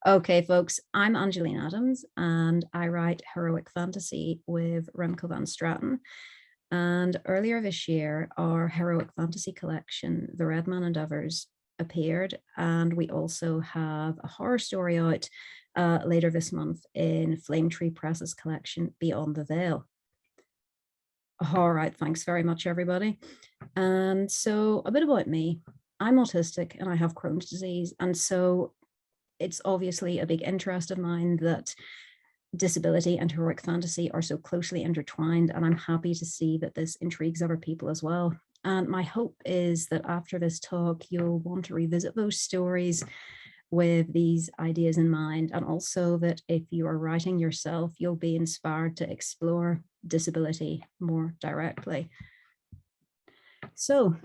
Okay, folks, I'm Angeline Adams, and I write heroic fantasy with Remco van Straten. And earlier this year, our heroic fantasy collection, The Red Man Endeavours, appeared. And we also have a horror story out later this month in Flame Tree Press's collection, Beyond the Veil. All right, thanks very much, everybody. And so a bit about me. I'm autistic and I have Crohn's disease. And so it's obviously a big interest of mine that disability and heroic fantasy are so closely intertwined, and I'm happy to see that this intrigues other people as well. And my hope is that after this talk, you'll want to revisit those stories with these ideas in mind, and also that if you are writing yourself, you'll be inspired to explore disability more directly. So,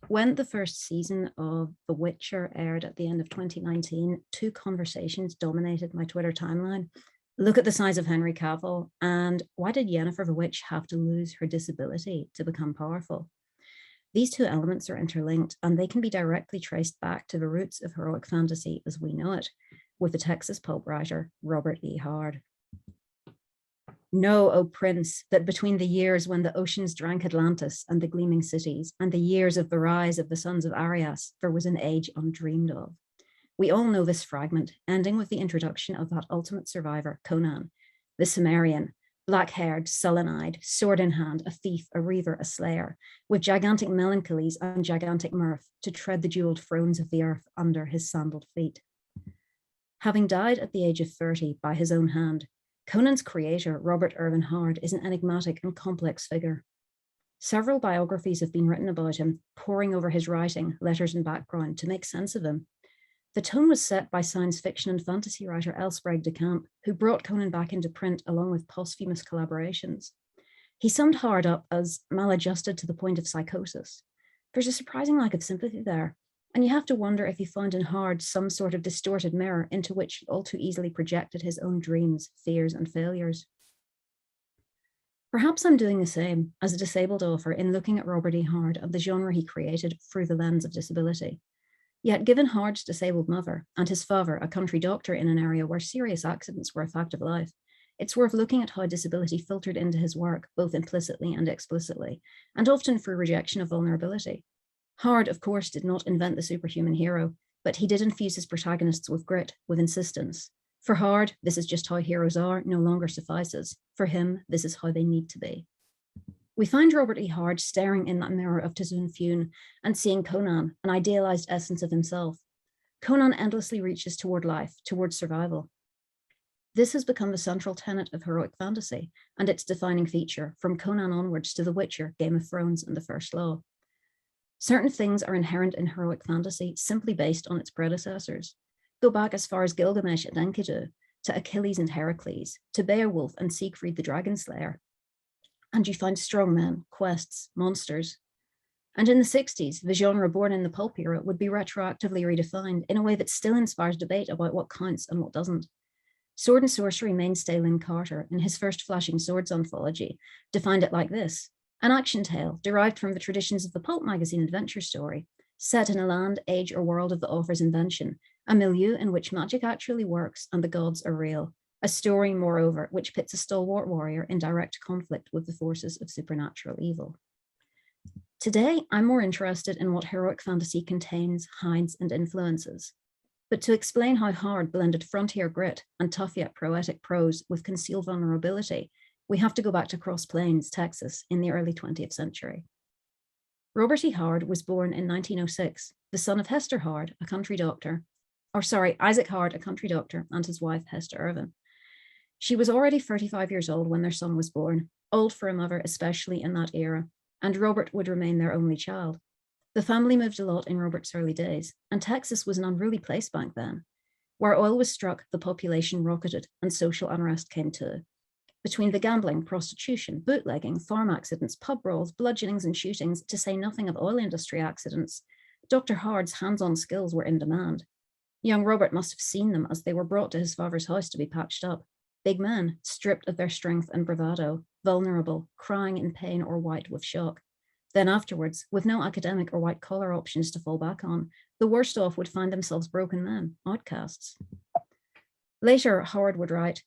when the first season of The Witcher aired at the end of 2019, two conversations dominated my Twitter timeline. Look at the size of Henry Cavill, and why did Yennefer the Witch have to lose her disability to become powerful? These two elements are interlinked, and they can be directly traced back to the roots of heroic fantasy as we know it, with the Texas pulp writer Robert E. Howard. Know, O Prince, that between the years when the oceans drank Atlantis and the gleaming cities, and the years of the rise of the sons of Arias, there was an age undreamed of. We all know this fragment, ending with the introduction of that ultimate survivor, Conan, the Cimmerian, black-haired, sullen-eyed, sword in hand, a thief, a reaver, a slayer, with gigantic melancholies and gigantic mirth to tread the jeweled thrones of the earth under his sandaled feet. Having died at the age of 30 by his own hand, Conan's creator, Robert Irvin Howard, is an enigmatic and complex figure. Several biographies have been written about him, poring over his writing, letters, and background to make sense of him. The tone was set by science fiction and fantasy writer L. Sprague de Camp, who brought Conan back into print along with posthumous collaborations. He summed Howard up as maladjusted to the point of psychosis. There's a surprising lack of sympathy there, and you have to wonder if he found in Howard some sort of distorted mirror into which he all too easily projected his own dreams, fears, and failures. Perhaps I'm doing the same as a disabled author in looking at Robert E. Howard and the genre he created through the lens of disability. Yet, given Howard's disabled mother and his father, a country doctor in an area where serious accidents were a fact of life, it's worth looking at how disability filtered into his work, both implicitly and explicitly, and often through rejection of vulnerability. Howard, of course, did not invent the superhuman hero, but he did infuse his protagonists with grit, with insistence. For Howard, this is just how heroes are, no longer suffices. For him, this is how they need to be. We find Robert E. Howard staring in that mirror of Tazun Fune and seeing Conan, an idealized essence of himself. Conan endlessly reaches toward life, toward survival. This has become the central tenet of heroic fantasy and its defining feature, from Conan onwards to The Witcher, Game of Thrones, and The First Law. Certain things are inherent in heroic fantasy simply based on its predecessors. Go back as far as Gilgamesh and Enkidu, to Achilles and Heracles, to Beowulf and Siegfried the Dragon Slayer. And you find strong men, quests, monsters. And in the 60s, the genre born in the pulp era would be retroactively redefined in a way that still inspires debate about what counts and what doesn't. Sword and sorcery mainstay Lynn Carter, in his first Flashing Swords anthology, defined it like this: an action tale derived from the traditions of the pulp magazine adventure story, set in a land, age, or world of the author's invention, a milieu in which magic actually works and the gods are real. A story, moreover, which pits a stalwart warrior in direct conflict with the forces of supernatural evil. Today, I'm more interested in what heroic fantasy contains, hides, and influences. But to explain how Howard blended frontier grit and tough yet poetic prose with concealed vulnerability, we have to go back to Cross Plains, Texas, in the early 20th century. Robert E. Howard was born in 1906, the son of Hester Howard, a country doctor, Isaac Howard, a country doctor, and his wife, Hester Irvin. She was already 35 years old when their son was born, old for a mother, especially in that era, and Robert would remain their only child. The family moved a lot in Robert's early days, and Texas was an unruly place back then. Where oil was struck, the population rocketed, and social unrest came too. Between the gambling, prostitution, bootlegging, farm accidents, pub brawls, bludgeonings, and shootings, to say nothing of oil industry accidents, Dr. Howard's hands-on skills were in demand. Young Robert must have seen them as they were brought to his father's house to be patched up. Big men, stripped of their strength and bravado, vulnerable, crying in pain or white with shock. Then afterwards, with no academic or white-collar options to fall back on, the worst off would find themselves broken men, outcasts. Later, Howard would write,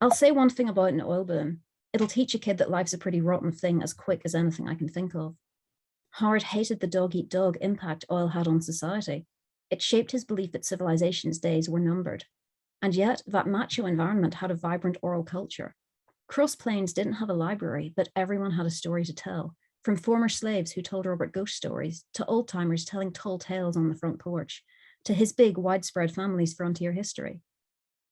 "I'll say one thing about an oil boom. It'll teach a kid that life's a pretty rotten thing as quick as anything I can think of." Howard hated the dog-eat-dog impact oil had on society. It shaped his belief that civilization's days were numbered. And yet, that macho environment had a vibrant oral culture. Cross Plains didn't have a library, but everyone had a story to tell, from former slaves who told Robert ghost stories, to old-timers telling tall tales on the front porch, to his big, widespread family's frontier history.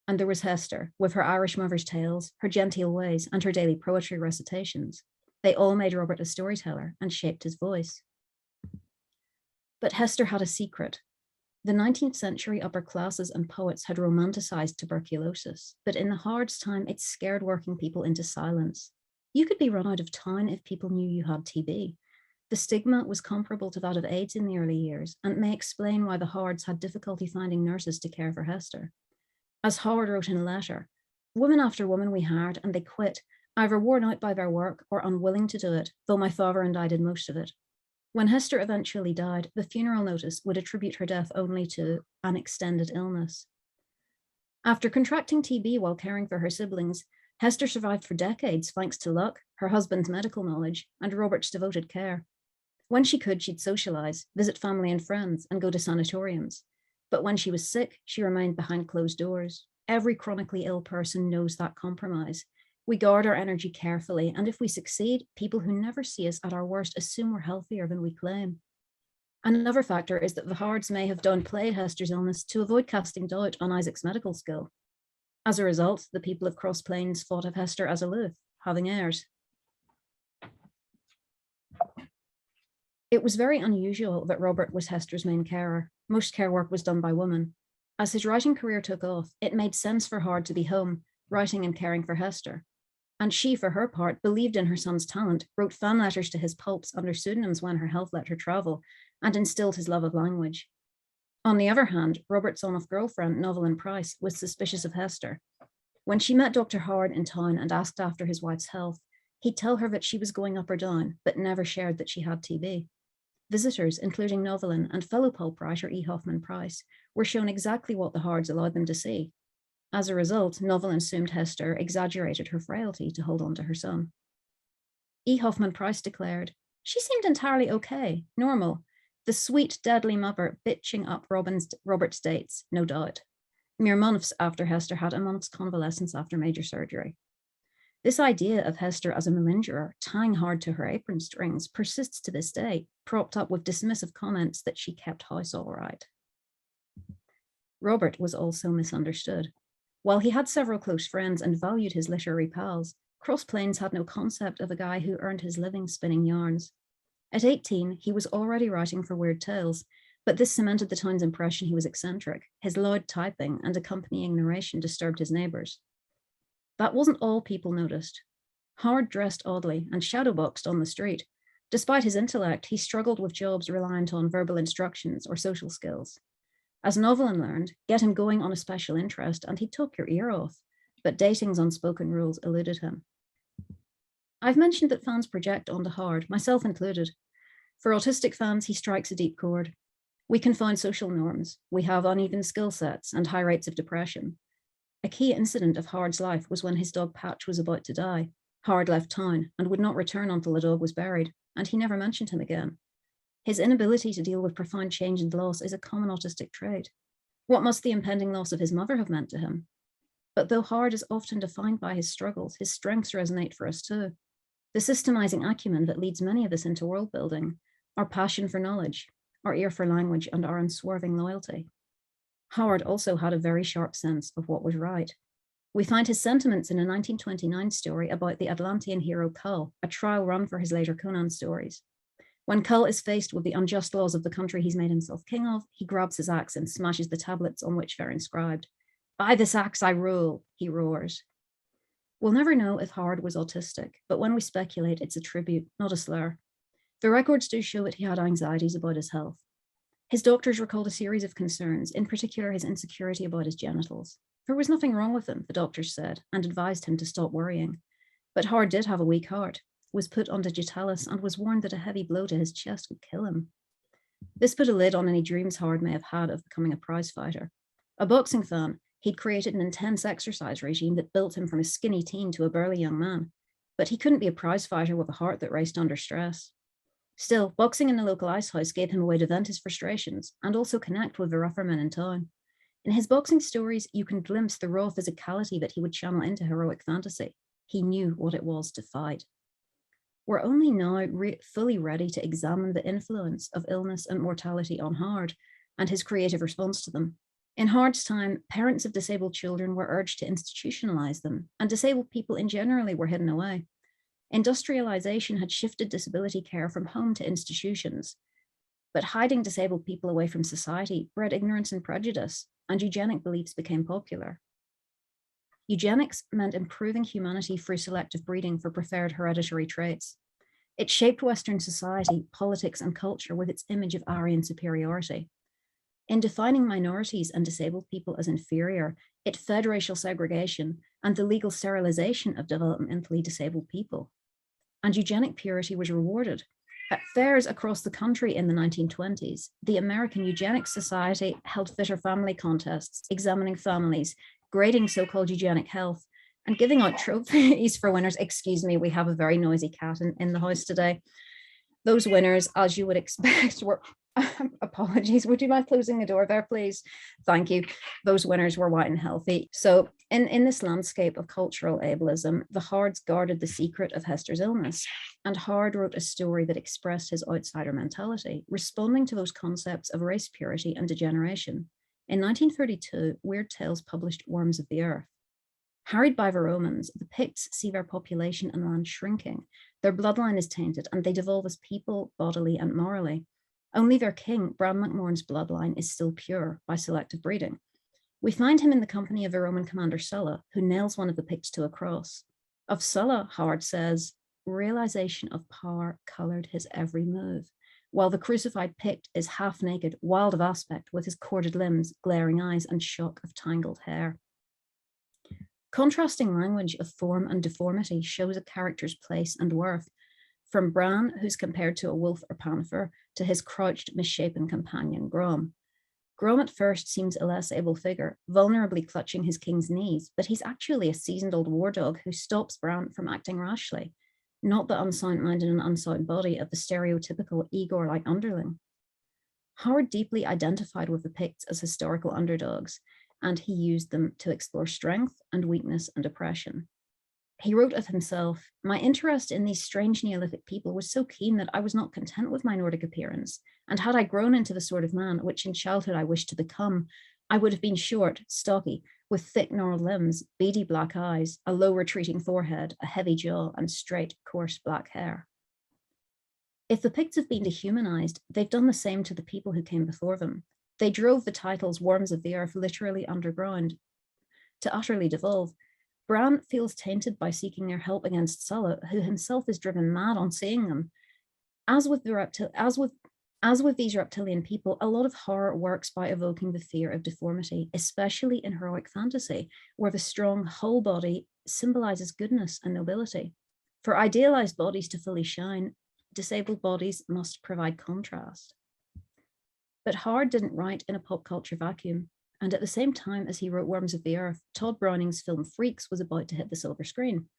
And there was Hester, with her Irish mother's tales, her genteel ways, and her daily poetry recitations. They all made Robert a storyteller and shaped his voice. But Hester had a secret. The 19th century upper classes and poets had romanticized tuberculosis, but in the Howard's time, it scared working people into silence. You could be run out of town if people knew you had TB. The stigma was comparable to that of AIDS in the early years, and may explain why the Howards had difficulty finding nurses to care for Hester. As Howard wrote in a letter, "Woman after woman we hired, and they quit, either worn out by their work or unwilling to do it, though my father and I did most of it. When Hester eventually died, the funeral notice would attribute her death only to an extended illness." After contracting TB while caring for her siblings, Hester survived for decades thanks to luck, her husband's medical knowledge, and Robert's devoted care. When she could, she'd socialize, visit family and friends, and go to sanatoriums. But when she was sick, she remained behind closed doors. Every chronically ill person knows that compromise. We guard our energy carefully, and if we succeed, people who never see us at our worst assume we're healthier than we claim. Another factor is that the Howards may have downplayed Hester's illness to avoid casting doubt on Isaac's medical skill. As a result, the people of Cross Plains thought of Hester as aloof, having heirs. It was very unusual that Robert was Hester's main carer. Most care work was done by women. As his writing career took off, it made sense for Howard to be home, writing and caring for Hester. And she, for her part, believed in her son's talent, wrote fan letters to his pulps under pseudonyms when her health let her travel, and instilled his love of language. On the other hand, Robert's on-off girlfriend, Novelyn Price, was suspicious of Hester. When she met Dr. Howard in town and asked after his wife's health, he'd tell her that she was going up or down, but never shared that she had TB. Visitors, including Novelyn and fellow pulp writer E. Hoffman Price, were shown exactly what the Howards allowed them to see. As a result, Novelyn assumed Hester exaggerated her frailty to hold on to her son. E. Hoffman Price declared, "She seemed entirely okay, normal. The sweet, deadly mother bitching up Robert's dates, no doubt. Mere months after Hester had a month's convalescence after major surgery." This idea of Hester as a malingerer, tying hard to her apron strings, persists to this day, propped up with dismissive comments that she kept house all right. Robert was also misunderstood. While he had several close friends and valued his literary pals, Cross Plains had no concept of a guy who earned his living spinning yarns. At 18, he was already writing for Weird Tales, but this cemented the town's impression he was eccentric. His loud typing and accompanying narration disturbed his neighbors. That wasn't all people noticed. Howard dressed oddly and shadowboxed on the street. Despite his intellect, he struggled with jobs reliant on verbal instructions or social skills. As Novelyn learned, get him going on a special interest and he took your ear off, but dating's unspoken rules eluded him. I've mentioned that fans project onto Howard, myself included. For autistic fans, he strikes a deep chord. We confound social norms. We have uneven skill sets and high rates of depression. A key incident of Howard's life was when his dog Patch was about to die. Howard left town and would not return until the dog was buried, and he never mentioned him again. His inability to deal with profound change and loss is a common autistic trait. What must the impending loss of his mother have meant to him? But though Howard is often defined by his struggles, his strengths resonate for us too. The systemizing acumen that leads many of us into world building, our passion for knowledge, our ear for language, and our unswerving loyalty. Howard also had a very sharp sense of what was right. We find his sentiments in a 1929 story about the Atlantean hero Cull, a trial run for his later Conan stories. When Cull is faced with the unjust laws of the country he's made himself king of, he grabs his axe and smashes the tablets on which they're inscribed. "By this axe I rule," he roars. We'll never know if Howard was autistic, but when we speculate, it's a tribute, not a slur. The records do show that he had anxieties about his health. His doctors recalled a series of concerns, in particular his insecurity about his genitals. There was nothing wrong with them, the doctors said, and advised him to stop worrying. But Howard did have a weak heart, was put on digitalis, and was warned that a heavy blow to his chest would kill him. This put a lid on any dreams Howard may have had of becoming a prize fighter. A boxing fan, He'd created an intense exercise regime that built him from a skinny teen to a burly young man, but he couldn't be a prize fighter with a heart that raced under stress. Still, boxing in the local ice house gave him a way to vent his frustrations and also connect with the rougher men in town. In his boxing stories, you can glimpse the raw physicality that he would channel into heroic fantasy. He knew what it was to fight. We're only now fully ready to examine the influence of illness and mortality on Hard and his creative response to them. In Hard's time, parents of disabled children were urged to institutionalize them, and disabled people in general were hidden away. Industrialization had shifted disability care from home to institutions, but hiding disabled people away from society bred ignorance and prejudice, and eugenic beliefs became popular. Eugenics meant improving humanity through selective breeding for preferred hereditary traits. It shaped Western society, politics, and culture with its image of Aryan superiority. In defining minorities and disabled people as inferior, it fed racial segregation and the legal sterilization of developmentally disabled people. And eugenic purity was rewarded. At fairs across the country in the 1920s, the American Eugenics Society held fitter family contests, examining families, grading so-called eugenic health, and giving out trophies for winners. Excuse me, we have a very noisy cat in the house today. Those winners, as you would expect, were apologies. Would you mind closing the door there, please? Thank you. Those winners were white and healthy. So in this landscape of cultural ableism, the Hards guarded the secret of Hester's illness, and Hard wrote a story that expressed his outsider mentality, responding to those concepts of race purity and degeneration. In 1932, Weird Tales published Worms of the Earth. Harried by the Romans, the Picts see their population and land shrinking. Their bloodline is tainted, and they devolve as people, bodily and morally. Only their king, Bran MacMorn's bloodline, is still pure by selective breeding. We find him in the company of the Roman commander Sulla, who nails one of the Picts to a cross. Of Sulla, Howard says, realization of power colored his every move, while the crucified Pict is half naked, wild of aspect, with his corded limbs, glaring eyes, and shock of tangled hair. Contrasting language of form and deformity shows a character's place and worth, from Bran, who's compared to a wolf or panther, to his crouched, misshapen companion, Grom. Grom at first seems a less able figure, vulnerably clutching his king's knees, but he's actually a seasoned old war dog who stops Bran from acting rashly, not the unsound mind and unsound body of the stereotypical Igor-like underling. Howard deeply identified with the Picts as historical underdogs, and he used them to explore strength and weakness and oppression. He wrote of himself, "My interest in these strange Neolithic people was so keen that I was not content with my Nordic appearance, and had I grown into the sort of man which in childhood I wished to become, I would have been short, stocky, with thick gnarled limbs, beady black eyes, a low retreating forehead, a heavy jaw, and straight, coarse black hair." If the Picts have been dehumanized, they've done the same to the people who came before them. They drove the titles Worms of the Earth literally underground to utterly devolve. Bran feels tainted by seeking their help against Sulla, who himself is driven mad on seeing them. As with these reptilian people, a lot of horror works by evoking the fear of deformity, especially in heroic fantasy, where the strong whole body symbolizes goodness and nobility. For idealized bodies to fully shine, disabled bodies must provide contrast. But Howard didn't write in a pop culture vacuum. And at the same time as he wrote Worms of the Earth, Todd Browning's film Freaks was about to hit the silver screen.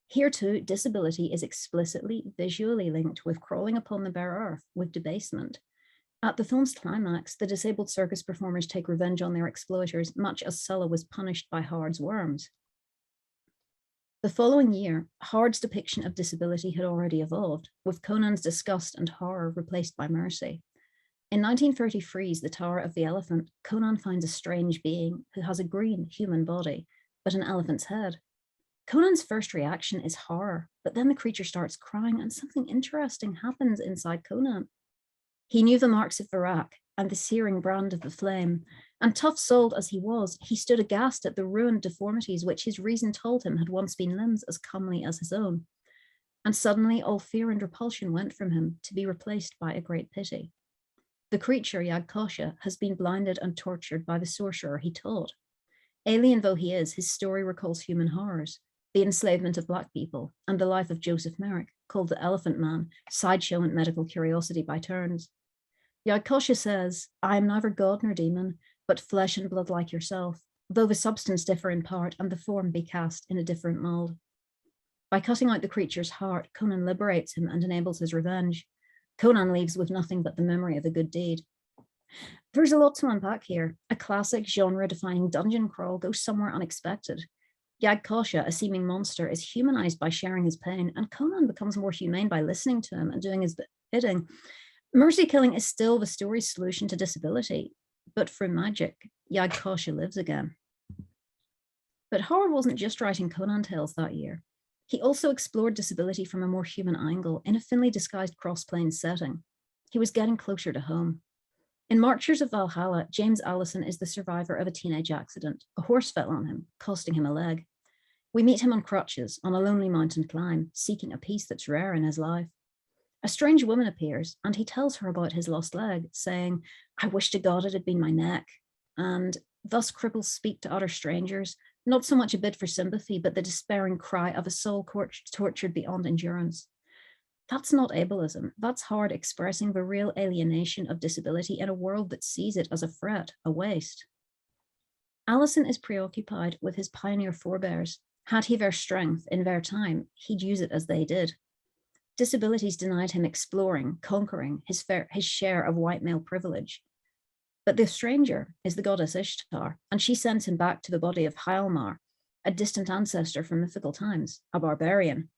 Here too, disability is explicitly visually linked with crawling upon the bare earth, with debasement. At the film's climax, the disabled circus performers take revenge on their exploiters, much as Sulla was punished by Howard's worms. The following year, Howard's depiction of disability had already evolved, with Conan's disgust and horror replaced by mercy. In 1933's The Tower of the Elephant, Conan finds a strange being who has a green human body, but an elephant's head. Conan's first reaction is horror, but then the creature starts crying and something interesting happens inside Conan. He knew the marks of the rack and the searing brand of the flame, and tough-souled as he was, he stood aghast at the ruined deformities which his reason told him had once been limbs as comely as his own. And suddenly all fear and repulsion went from him, to be replaced by a great pity. The creature, Yagkosha, has been blinded and tortured by the sorcerer he taught. Alien though he is, his story recalls human horrors, the enslavement of Black people, and the life of Joseph Merrick, called the Elephant Man, sideshow and medical curiosity by turns. Yagkosha says, "I am neither god nor demon, but flesh and blood like yourself. though the substance differ in part and the form be cast in a different mould. By cutting out the creature's heart, Conan liberates him and enables his revenge. Conan leaves with nothing but the memory of a good deed. There's a lot to unpack here. A classic genre-defining dungeon crawl goes somewhere unexpected. Yag-Kosha, a seeming monster, is humanized by sharing his pain, and Conan becomes more humane by listening to him and doing his bidding. Mercy killing is still the story's solution to disability, but through magic, Yag-Kosha lives again. But Howard wasn't just writing Conan tales that year. He also explored disability from a more human angle in a thinly disguised cross-plains setting. He was getting closer to home. In Marchers of Valhalla, James Allison is the survivor of a teenage accident. A horse fell on him, costing him a leg. We meet him on crutches, on a lonely mountain climb, seeking a peace that's rare in his life. A strange woman appears, and he tells her about his lost leg, saying, "I wish to God it had been my neck." And thus cripples speak to utter strangers, not so much a bid for sympathy, but the despairing cry of a soul tortured beyond endurance. That's not ableism. That's Howard expressing the real alienation of disability in a world that sees it as a threat, a waste. Allison is preoccupied with his pioneer forebears. Had he their strength in their time, he'd use it as they did. Disabilities denied him exploring, conquering his share of white male privilege. But the stranger is the goddess Ishtar, and she sends him back to the body of Heilmar, a distant ancestor from mythical times, a barbarian.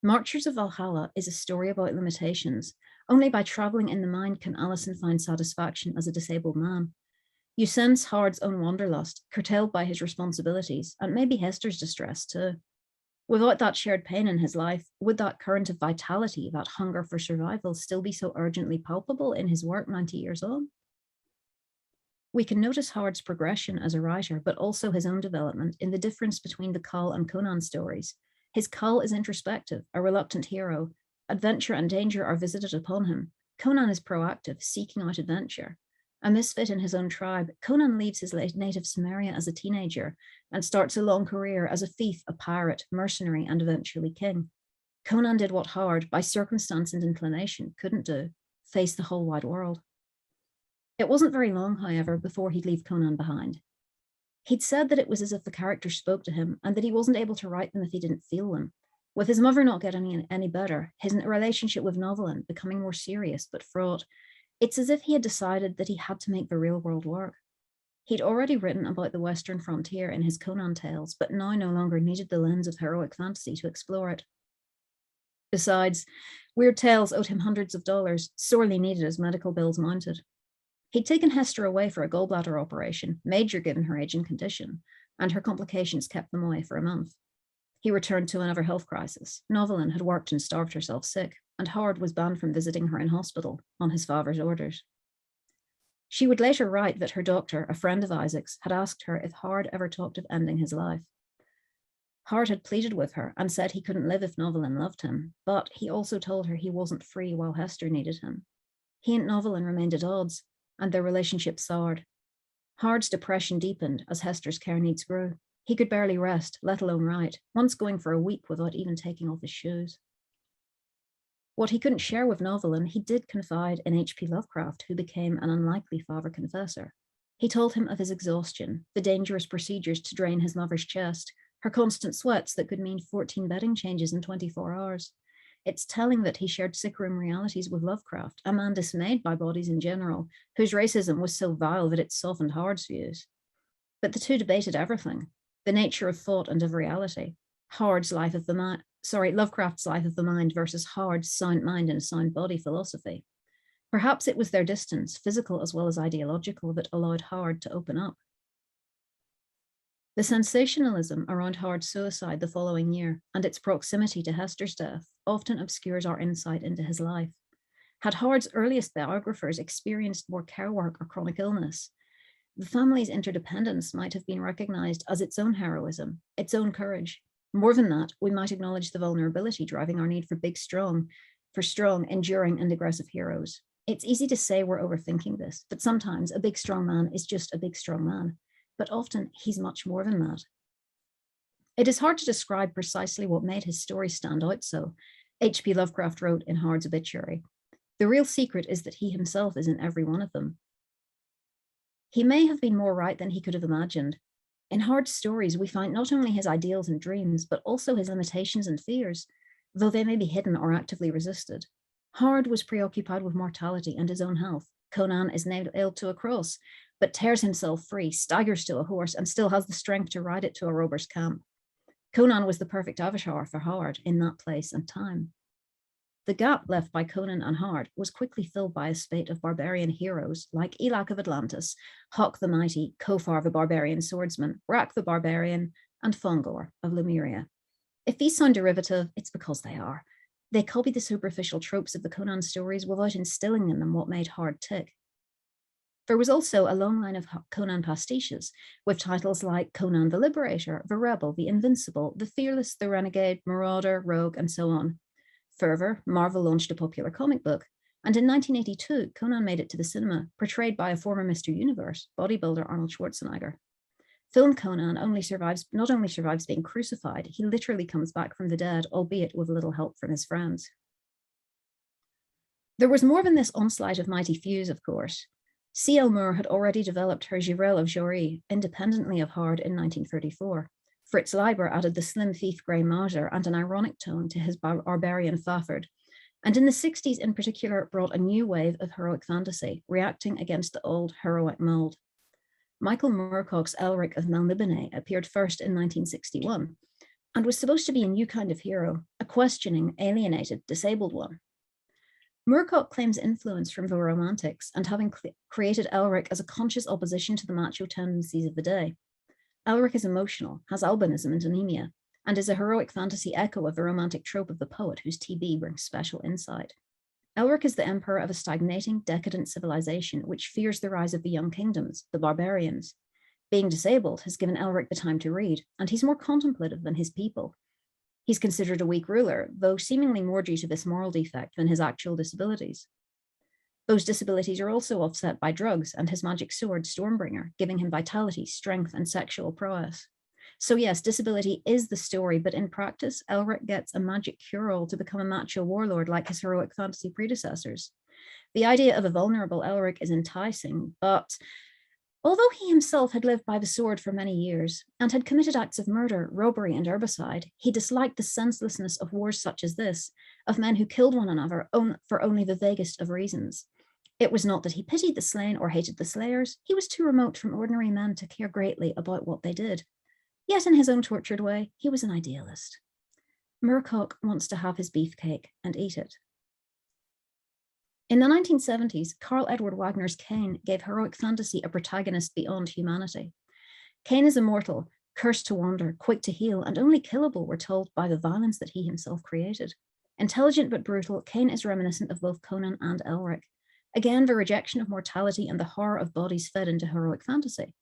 Marchers of Valhalla is a story about limitations. Only by traveling in the mind can Allison find satisfaction as a disabled man. You sense Howard's own wanderlust, curtailed by his responsibilities, and maybe Hester's distress too. Without that shared pain in his life, would that current of vitality, that hunger for survival, still be so urgently palpable in his work 90 years on? We can notice Howard's progression as a writer, but also his own development in the difference between the Kull and Conan stories. His Kull is introspective, a reluctant hero. Adventure and danger are visited upon him. Conan is proactive, seeking out adventure. A misfit in his own tribe, Conan leaves his native Samaria as a teenager and starts a long career as a thief, a pirate, mercenary, and eventually king. Conan did what Howard, by circumstance and inclination, couldn't do, face the whole wide world. It wasn't very long, however, before he'd leave Conan behind. He'd said that it was as if the characters spoke to him and that he wasn't able to write them if he didn't feel them. With his mother not getting any better, his relationship with Novelin becoming more serious but fraught, it's as if he had decided that he had to make the real world work. He'd already written about the Western frontier in his Conan tales, but now no longer needed the lens of heroic fantasy to explore it. Besides, Weird Tales owed him hundreds of dollars, sorely needed as medical bills mounted. He'd taken Hester away for a gallbladder operation, major given her age and condition, and her complications kept them away for a month. He returned to another health crisis. Novelin had worked and starved herself sick, and Howard was banned from visiting her in hospital on his father's orders. She would later write that her doctor, a friend of Isaac's, had asked her if Howard ever talked of ending his life. Howard had pleaded with her and said he couldn't live if Novelin loved him, but he also told her he wasn't free while Hester needed him. He and Novelin remained at odds, and their relationship soured. Howard's depression deepened as Hester's care needs grew. He could barely rest, let alone write, once going for a week without even taking off his shoes. What he couldn't share with Novelin, he did confide in H.P. Lovecraft, who became an unlikely father confessor. He told him of his exhaustion, the dangerous procedures to drain his mother's chest, her constant sweats that could mean 14 bedding changes in 24 hours. It's telling that he shared sickroom realities with Lovecraft, a man dismayed by bodies in general, whose racism was so vile that it softened Howard's views. But the two debated everything, the nature of thought and of reality. Lovecraft's life of the mind versus Howard's sound mind and a sound body philosophy. Perhaps it was their distance, physical as well as ideological, that allowed Howard to open up. The sensationalism around Howard's suicide the following year and its proximity to Hester's death often obscures our insight into his life. Had Howard's earliest biographers experienced more care work or chronic illness, the family's interdependence might have been recognized as its own heroism, its own courage. More than that, we might acknowledge the vulnerability driving our need for strong, enduring, and aggressive heroes. It's easy to say we're overthinking this, but sometimes a big, strong man is just a big, strong man. But often he's much more than that. It is hard to describe precisely what made his stories stand out so, H.P. Lovecraft wrote in Howard's obituary. The real secret is that he himself is in every one of them. He may have been more right than he could have imagined. In Hard's stories, we find not only his ideals and dreams, but also his limitations and fears, though they may be hidden or actively resisted. Hard was preoccupied with mortality and his own health. Conan is nailed to a cross, but tears himself free, staggers to a horse, and still has the strength to ride it to a rober's camp. Conan was the perfect avatar for Hard in that place and time. The gap left by Conan and Hard was quickly filled by a spate of barbarian heroes like Elac of Atlantis, Hawk the Mighty, Kofar the Barbarian Swordsman, Rak the Barbarian, and Fongor of Lemuria. If these sound derivative, it's because they are. They copy the superficial tropes of the Conan stories without instilling in them what made Hard tick. There was also a long line of Conan pastiches, with titles like Conan the Liberator, the Rebel, the Invincible, the Fearless, the Renegade, Marauder, Rogue, and so on. Further, Marvel launched a popular comic book, and in 1982, Conan made it to the cinema, portrayed by a former Mr. Universe, bodybuilder Arnold Schwarzenegger. Film Conan not only survives being crucified, he literally comes back from the dead, albeit with little help from his friends. There was more than this onslaught of mighty thews, of course. C.L. Moore had already developed her Girel of Jory independently of Hard in 1934. Fritz Leiber added the slim thief grey Mauser and an ironic tone to his barbarian Fafard, and in the 60s in particular brought a new wave of heroic fantasy, reacting against the old heroic mold. Michael Moorcock's Elric of Melniboné appeared first in 1961, and was supposed to be a new kind of hero, a questioning, alienated, disabled one. Moorcock claims influence from the Romantics and having created Elric as a conscious opposition to the macho tendencies of the day. Elric is emotional, has albinism and anemia, and is a heroic fantasy echo of the romantic trope of the poet whose TB brings special insight. Elric is the emperor of a stagnating, decadent civilization which fears the rise of the young kingdoms, the barbarians. Being disabled has given Elric the time to read, and he's more contemplative than his people. He's considered a weak ruler, though seemingly more due to this moral defect than his actual disabilities. Those disabilities are also offset by drugs and his magic sword, Stormbringer, giving him vitality, strength, and sexual prowess. So yes, disability is the story, but in practice, Elric gets a magic cure-all to become a macho warlord like his heroic fantasy predecessors. The idea of a vulnerable Elric is enticing, but although he himself had lived by the sword for many years and had committed acts of murder, robbery, and herbicide, he disliked the senselessness of wars such as this, of men who killed one another for only the vaguest of reasons. It was not that he pitied the slain or hated the slayers. He was too remote from ordinary men to care greatly about what they did. Yet in his own tortured way, he was an idealist. Moorcock wants to have his beefcake and eat it. In the 1970s, Karl Edward Wagner's Cain gave heroic fantasy a protagonist beyond humanity. Cain is immortal, cursed to wander, quick to heal, and only killable, we're told, by the violence that he himself created. Intelligent but brutal, Cain is reminiscent of both Conan and Elric. Again, the rejection of mortality and the horror of bodies fed into heroic fantasy.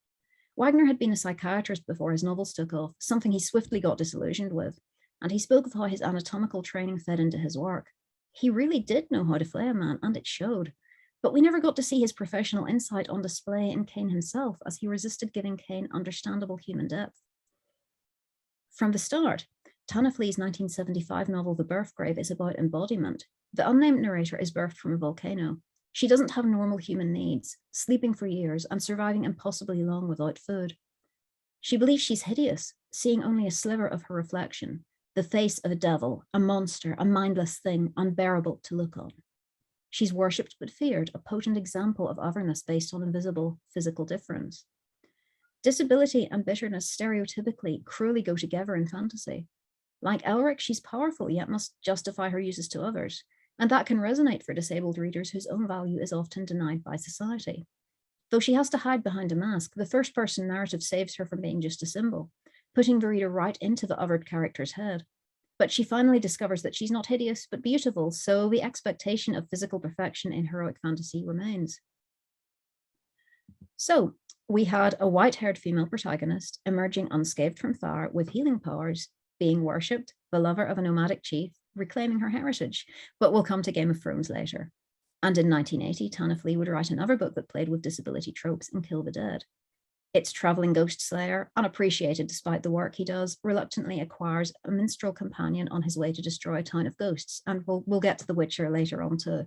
Wagner had been a psychiatrist before his novels took off, something he swiftly got disillusioned with, and he spoke of how his anatomical training fed into his work. He really did know how to flay a man, and it showed, but we never got to see his professional insight on display in Cain himself, as he resisted giving Cain understandable human depth. From the start, Tana Flea's 1975 novel The Birthgrave is about embodiment. The unnamed narrator is birthed from a volcano. She doesn't have normal human needs, sleeping for years and surviving impossibly long without food. She believes she's hideous, seeing only a sliver of her reflection, the face of a devil, a monster, a mindless thing, unbearable to look on. She's worshipped but feared, a potent example of otherness based on invisible physical difference. Disability and bitterness stereotypically cruelly go together in fantasy. Like Elric, she's powerful yet must justify her uses to others, and that can resonate for disabled readers whose own value is often denied by society. Though she has to hide behind a mask, the first-person narrative saves her from being just a symbol, putting the reader right into the othered character's head. But she finally discovers that she's not hideous, but beautiful, so the expectation of physical perfection in heroic fantasy remains. So, we had a white-haired female protagonist emerging unscathed from fire with healing powers, being worshipped, the lover of a nomadic chief, reclaiming her heritage, but we'll come to Game of Thrones later. And in 1980, Tana Flee would write another book that played with disability tropes in Kill the Dead. Its traveling ghost slayer, unappreciated despite the work he does, reluctantly acquires a minstrel companion on his way to destroy a town of ghosts, and we'll get to The Witcher later on too.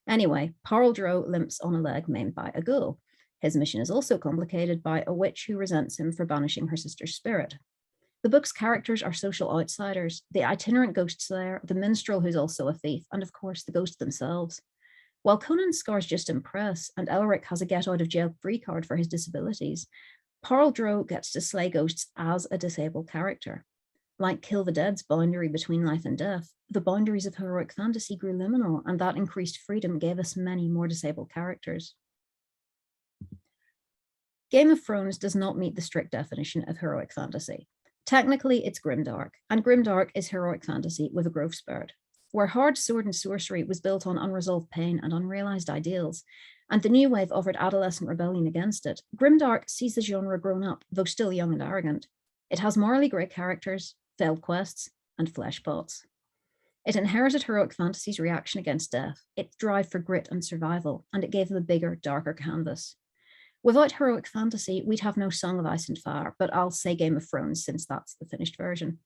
Anyway, Paraldro limps on a leg maimed by a ghoul. His mission is also complicated by a witch who resents him for banishing her sister's spirit. The book's characters are social outsiders, the itinerant ghost slayer, the minstrel who's also a thief, and of course the ghosts themselves. While Conan's scars just impress, and Elric has a get-out-of-jail-free card for his disabilities, Parldro gets to slay ghosts as a disabled character. Like Kill the Dead's boundary between life and death, the boundaries of heroic fantasy grew liminal, and that increased freedom gave us many more disabled characters. Game of Thrones does not meet the strict definition of heroic fantasy. Technically, it's grimdark, and grimdark is heroic fantasy with a growth spurt. Where hard sword and sorcery was built on unresolved pain and unrealized ideals, and the new wave offered adolescent rebellion against it, grimdark sees the genre grown up, though still young and arrogant. It has morally grey characters, failed quests, and flesh pots. It inherited heroic fantasy's reaction against death, its drive for grit and survival, and it gave them a bigger, darker canvas. Without heroic fantasy, we'd have no Song of Ice and Fire, but I'll say Game of Thrones since that's the finished version.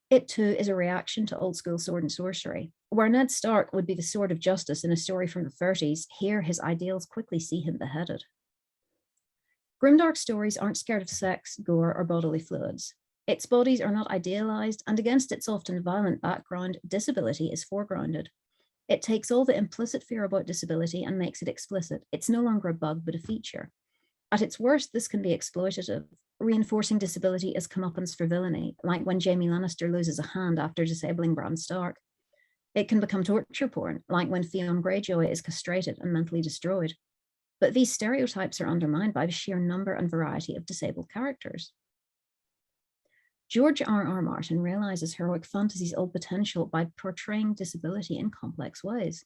It too is a reaction to old school sword and sorcery. Where Ned Stark would be the sword of justice in a story from the 30s, here his ideals quickly see him beheaded. Grimdark stories aren't scared of sex, gore, or bodily fluids. Its bodies are not idealized, and against its often violent background, disability is foregrounded. It takes all the implicit fear about disability and makes it explicit. It's no longer a bug, but a feature. At its worst, this can be exploitative, reinforcing disability as comeuppance for villainy, like when Jaime Lannister loses a hand after disabling Bran Stark. It can become torture porn, like when Theon Greyjoy is castrated and mentally destroyed. But these stereotypes are undermined by the sheer number and variety of disabled characters. George R.R. Martin realizes heroic fantasy's old potential by portraying disability in complex ways.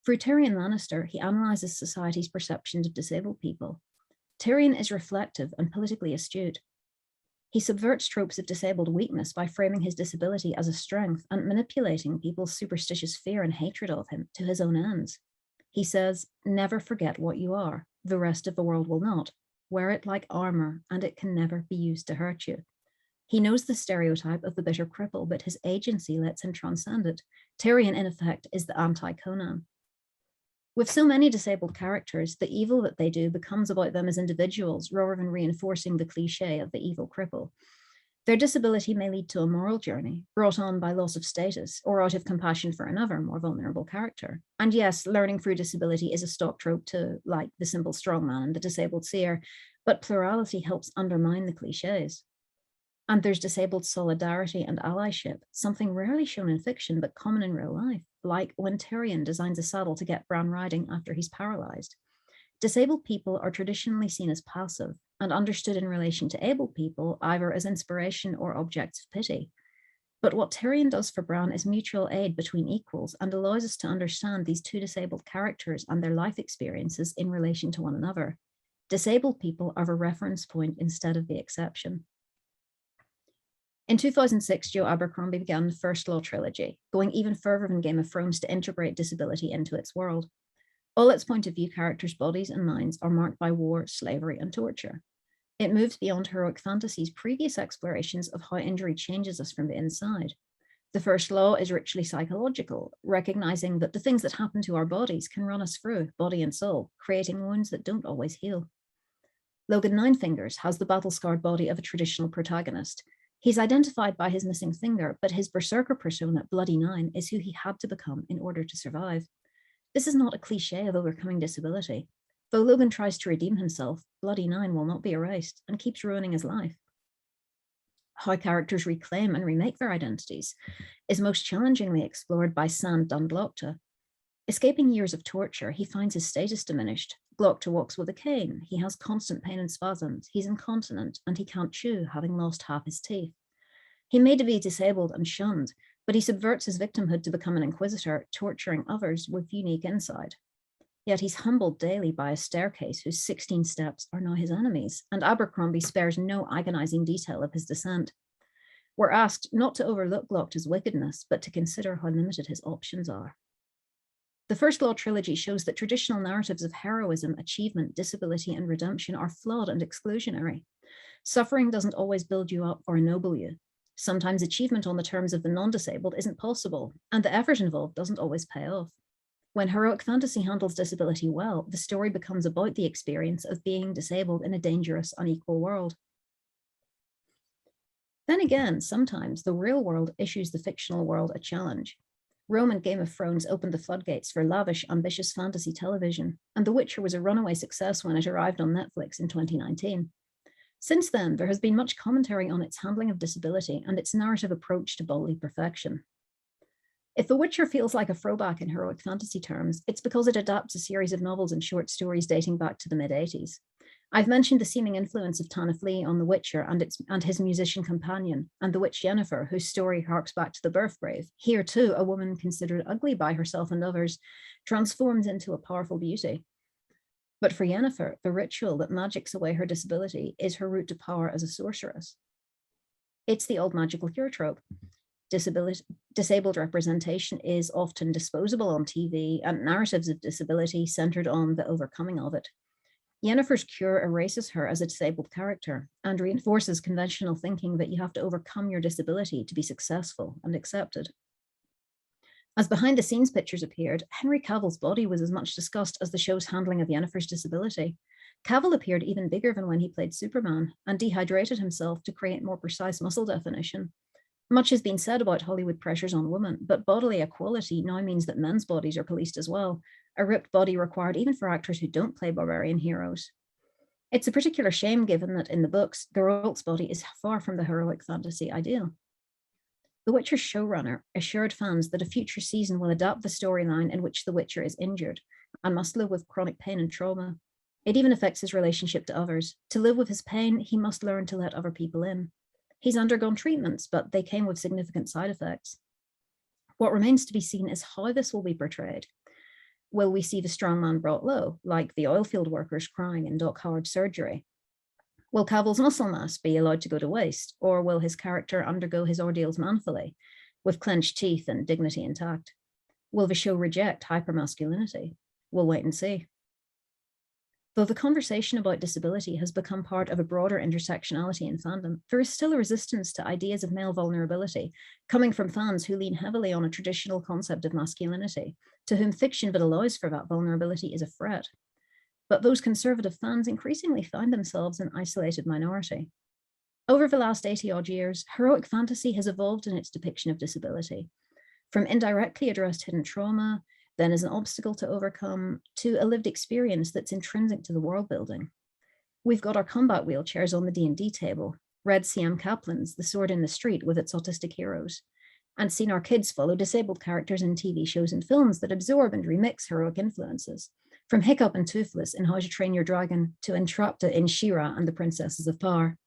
Through Tyrion Lannister, he analyzes society's perceptions of disabled people. Tyrion is reflective and politically astute. He subverts tropes of disabled weakness by framing his disability as a strength and manipulating people's superstitious fear and hatred of him to his own ends. He says, "Never forget what you are. The rest of the world will not. Wear it like armor, and it can never be used to hurt you." He knows the stereotype of the bitter cripple, but his agency lets him transcend it. Tyrion, in effect, is the anti-Conan. With so many disabled characters, the evil that they do becomes about them as individuals rather than reinforcing the cliché of the evil cripple. Their disability may lead to a moral journey, brought on by loss of status or out of compassion for another, more vulnerable character. And yes, learning through disability is a stock trope to, like, the simple strongman and the disabled seer, but plurality helps undermine the clichés. And there's disabled solidarity and allyship, something rarely shown in fiction but common in real life, like when Tyrion designs a saddle to get Bran riding after he's paralyzed. Disabled people are traditionally seen as passive and understood in relation to able people either as inspiration or objects of pity. But what Tyrion does for Bran is mutual aid between equals and allows us to understand these two disabled characters and their life experiences in relation to one another. Disabled people are the reference point instead of the exception. In 2006, Joe Abercrombie began the First Law trilogy, going even further than Game of Thrones to integrate disability into its world. All its point of view characters' bodies and minds are marked by war, slavery, and torture. It moves beyond heroic fantasy's previous explorations of how injury changes us from the inside. The First Law is richly psychological, recognizing that the things that happen to our bodies can run us through, body and soul, creating wounds that don't always heal. Logan Ninefingers has the battle-scarred body of a traditional protagonist. He's identified by his missing finger, but his berserker persona, Bloody Nine, is who he had to become in order to survive. This is not a cliche of overcoming disability. Though Logan tries to redeem himself, Bloody Nine will not be erased and keeps ruining his life. How characters reclaim and remake their identities is most challengingly explored by Sand Dundlocta. Escaping years of torture, he finds his status diminished. Glocta walks with a cane. He has constant pain and spasms. He's incontinent, and he can't chew, having lost half his teeth. He may be disabled and shunned, but he subverts his victimhood to become an inquisitor, torturing others with unique insight. Yet he's humbled daily by a staircase whose 16 steps are now his enemies, and Abercrombie spares no agonizing detail of his descent. We're asked not to overlook Glocta's wickedness, but to consider how limited his options are. The First Law trilogy shows that traditional narratives of heroism, achievement, disability, and redemption are flawed and exclusionary. Suffering doesn't always build you up or ennoble you. Sometimes achievement on the terms of the non-disabled isn't possible, and the effort involved doesn't always pay off. When heroic fantasy handles disability well, the story becomes about the experience of being disabled in a dangerous, unequal world. Then again, sometimes the real world issues the fictional world a challenge. Rome and Game of Thrones opened the floodgates for lavish, ambitious fantasy television, and The Witcher was a runaway success when it arrived on Netflix in 2019. Since then, there has been much commentary on its handling of disability and its narrative approach to bodily perfection. If The Witcher feels like a throwback in heroic fantasy terms, it's because it adapts a series of novels and short stories dating back to the mid-80s. I've mentioned the seeming influence of Tanna Flee on The Witcher and his musician companion, and the witch Yennefer, whose story harks back to the birthgrave. Here, too, a woman considered ugly by herself and others transforms into a powerful beauty. But for Yennefer, the ritual that magics away her disability is her route to power as a sorceress. It's the old magical cure trope. Disabled representation is often disposable on TV, and narratives of disability centered on the overcoming of it. Yennefer's cure erases her as a disabled character and reinforces conventional thinking that you have to overcome your disability to be successful and accepted. As behind-the-scenes pictures appeared, Henry Cavill's body was as much discussed as the show's handling of Yennefer's disability. Cavill appeared even bigger than when he played Superman and dehydrated himself to create more precise muscle definition. Much has been said about Hollywood pressures on women, but bodily equality now means that men's bodies are policed as well, a ripped body required even for actors who don't play barbarian heroes. It's a particular shame given that in the books, Geralt's body is far from the heroic fantasy ideal. The Witcher's showrunner assured fans that a future season will adapt the storyline in which the Witcher is injured and must live with chronic pain and trauma. It even affects his relationship to others. To live with his pain, he must learn to let other people in. He's undergone treatments, but they came with significant side effects. What remains to be seen is how this will be portrayed. Will we see the strong man brought low, like the oilfield workers crying in Doc Howard's surgery? Will Cavill's muscle mass be allowed to go to waste, or will his character undergo his ordeals manfully, with clenched teeth and dignity intact? Will the show reject hypermasculinity? We'll wait and see. Though the conversation about disability has become part of a broader intersectionality in fandom, there is still a resistance to ideas of male vulnerability, coming from fans who lean heavily on a traditional concept of masculinity, to whom fiction that allows for that vulnerability is a threat. But those conservative fans increasingly find themselves an isolated minority. Over the last 80-odd years, heroic fantasy has evolved in its depiction of disability, from indirectly addressed hidden trauma, then as an obstacle to overcome, to a lived experience that's intrinsic to the world building. We've got our combat wheelchairs on the D&D table, read C.M. Kaplan's The Sword in the Street with its autistic heroes, and seen our kids follow disabled characters in TV shows and films that absorb and remix heroic influences, from Hiccup and Toothless in How to Train Your Dragon to Entrapta in She-Ra and the Princesses of Power.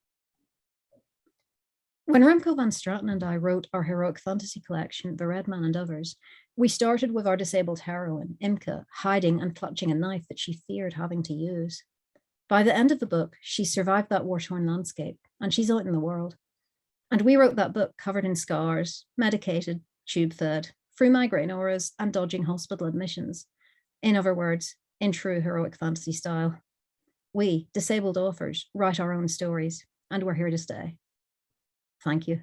When Remco van Straten and I wrote our heroic fantasy collection, The Red Man and Others, we started with our disabled heroine, Imke, hiding and clutching a knife that she feared having to use. By the end of the book, she's survived that war-torn landscape, and she's out in the world. And we wrote that book covered in scars, medicated, tube-fed, through migraine auras, and dodging hospital admissions. In other words, in true heroic fantasy style. We, disabled authors, write our own stories, and we're here to stay. Thank you.